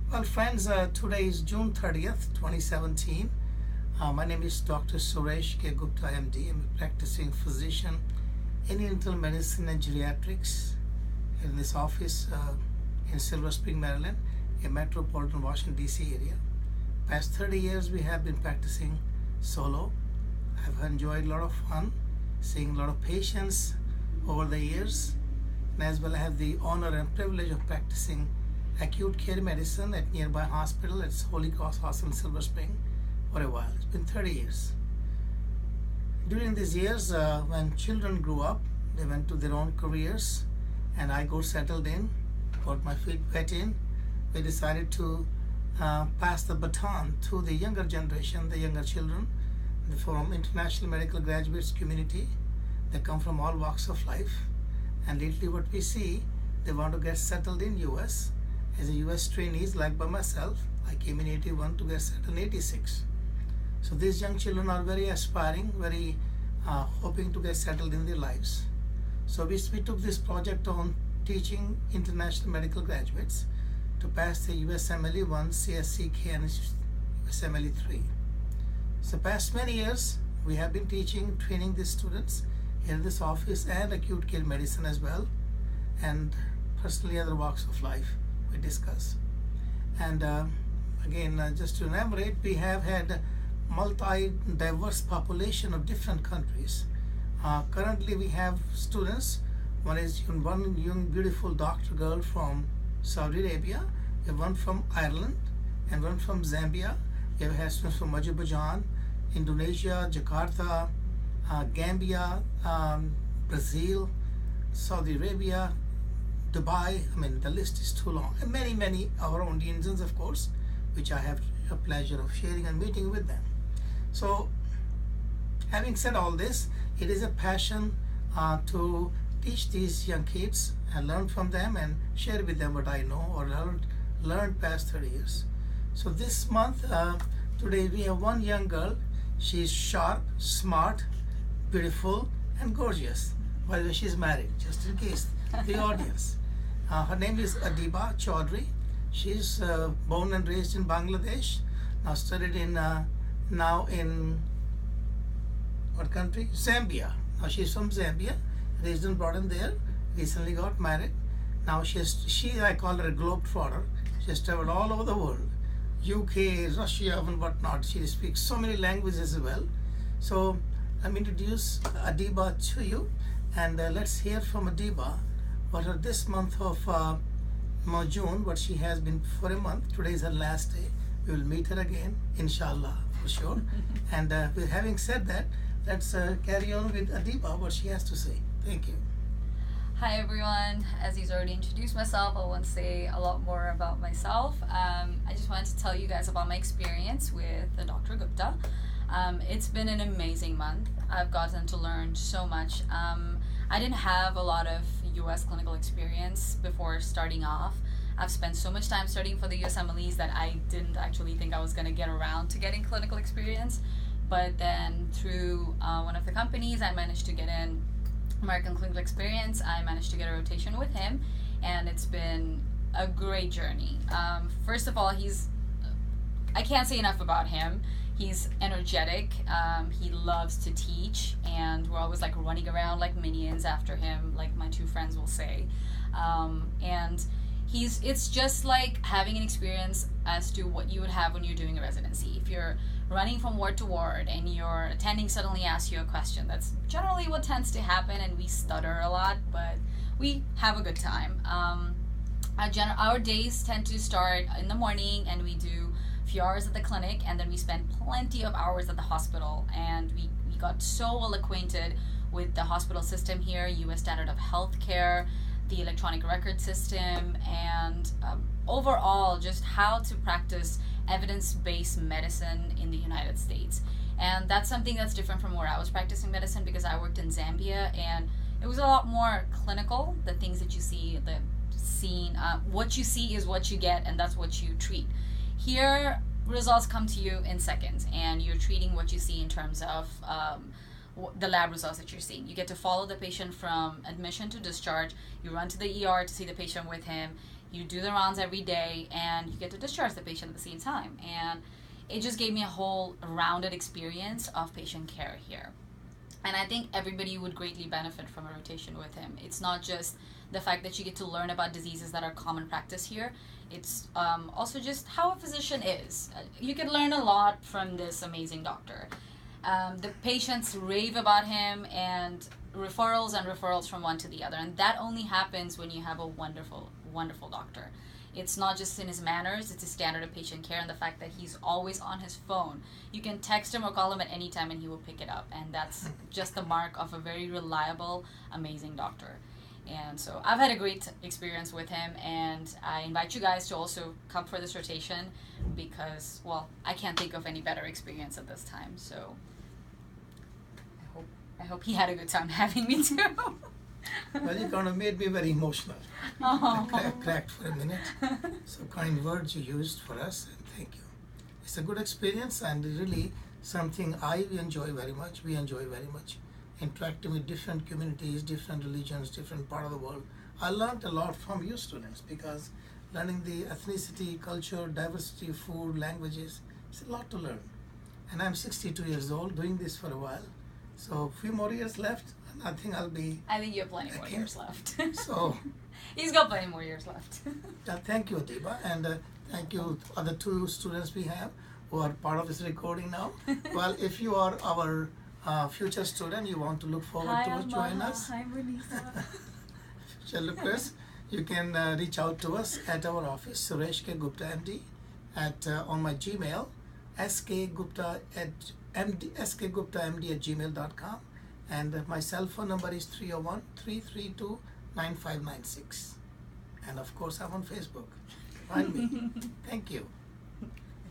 Well, friends, today is June 30th, 2017. My name is Dr. Suresh Gupta, MD. I'm a practicing physician in internal medicine and geriatrics in this office in Silver Spring, Maryland, a metropolitan Washington, D.C. area. Past 30 years, we have been practicing solo. I've enjoyed a lot of fun, seeing a lot of patients over the years, and as well I have the honor and privilege of practicing acute care medicine at nearby hospital. It's Holy Cross Hospital, Silver Spring, for a while. It's been 30 years. During these years, when children grew up, they went to their own careers, and I got settled in, got my feet wet in. We decided to pass the baton to the younger generation, the younger children, from international medical graduates community. They come from all walks of life, and lately what we see, they want to get settled in US. As a US trainees, like by myself, I came in 81 to get settled in 86. So these young children are very aspiring, very hoping to get settled in their lives. So we took this project on teaching international medical graduates to pass the USMLE 1, CSCK, and USMLE 3. So past many years, we have been teaching, training these students in this office and acute care medicine as well, and personally other walks of life we discuss. And again, just to enumerate, we have had multi-diverse population of different countries. Currently we have students. One is one young beautiful doctor girl from Saudi Arabia, we have one from Ireland, and one from Zambia. We have had students from Azerbaijan, Indonesia, Jakarta, Gambia, Brazil, Saudi Arabia, Dubai. I mean, the list is too long. And many our own Indians, of course, which I have a pleasure of sharing and meeting with them. So, having said all this, it is a passion to teach these young kids and learn from them and share with them what I know or learned past 30 years. So this month, today we have one young girl. She's sharp, smart, beautiful, and gorgeous. By the way, she's married, just in case the audience. Her name is Adiba Chaudhry. She's born and raised in Bangladesh. Now studied in now in what country? Zambia. Now she's from Zambia, raised and brought in there. Recently got married. Now I call her a globetrotter. She has traveled all over the world, UK, Russia, and whatnot. She speaks so many languages as well. So let me introduce Adiba to you, and let's hear from Adiba what her this month of June, what she has been for a month. Today is her last day. We will meet her again, inshallah, for sure. And with having said that, let's carry on with Adiba, what she has to say. Thank you. Hi everyone. As he's already introduced myself, I won't say a lot more about myself. I just wanted to tell you guys about my experience with Dr. Gupta. It's been an amazing month. I've gotten to learn so much. I didn't have a lot of US clinical experience before starting off. I've spent so much time studying for the USMLEs that I didn't actually think I was going to get around to getting clinical experience. But then through one of the companies, I managed to get in American Clinical Experience. I managed to get a rotation with him, and it's been a great journey. First of all, I can't say enough about him. He's energetic, he loves to teach, and we're always like running around like minions after him, like my two friends will say. And it's just like having an experience as to what you would have when you're doing a residency. If you're running from ward to ward and your attending suddenly asks you a question, that's generally what tends to happen, and we stutter a lot, but we have a good time. Our days tend to start in the morning, and we do a few hours at the clinic, and then we spend plenty of hours at the hospital, and we got so well acquainted with the hospital system here, US standard of health care, the electronic record system, and overall just how to practice evidence-based medicine in the United States. And that's something that's different from where I was practicing medicine, because I worked in Zambia and it was a lot more clinical. The things that you see, what you see is what you get, and that's what you treat. Here, results come to you in seconds, and you're treating what you see in terms of the lab results that you're seeing. You get to follow the patient from admission to discharge. You run to the ER to see the patient with him. You do the rounds every day, and you get to discharge the patient at the same time. And it just gave me a whole rounded experience of patient care here. And I think everybody would greatly benefit from a rotation with him. It's not just the fact that you get to learn about diseases that are common practice here. It's also just how a physician is. You can learn a lot from this amazing doctor. The patients rave about him, and referrals from one to the other. And that only happens when you have a wonderful, wonderful doctor. It's not just in his manners, it's his standard of patient care and the fact that he's always on his phone. You can text him or call him at any time and he will pick it up. And that's just the mark of a very reliable, amazing doctor. And so I've had a great experience with him, and I invite you guys to also come for this rotation because, well, I can't think of any better experience at this time. So I hope he had a good time having me too. Well, you kind of made me very emotional. Oh. I cracked for a minute. So kind words you used for us, and thank you. It's a good experience and really something I enjoy very much. We enjoy very much. Interacting with different communities, different religions, different part of the world. I learned a lot from you students because learning the ethnicity, culture, diversity, food, languages, it's a lot to learn. And I'm 62 years old, doing this for a while. So a few more years left, and I think I'll be... I think you have plenty more years left. So... He's got plenty more years left. Thank you, Adiba, and thank you other two students we have who are part of this recording now. Well, if you are our future student, you want to look forward to join us. Hi, Vanessa. Future lookers, you can reach out to us at our office, Suresh K. Gupta MD, on my Gmail, skguptamd@gmail.com, and my cell phone number is 301-332-9596. And of course, I'm on Facebook. Find me. Thank you.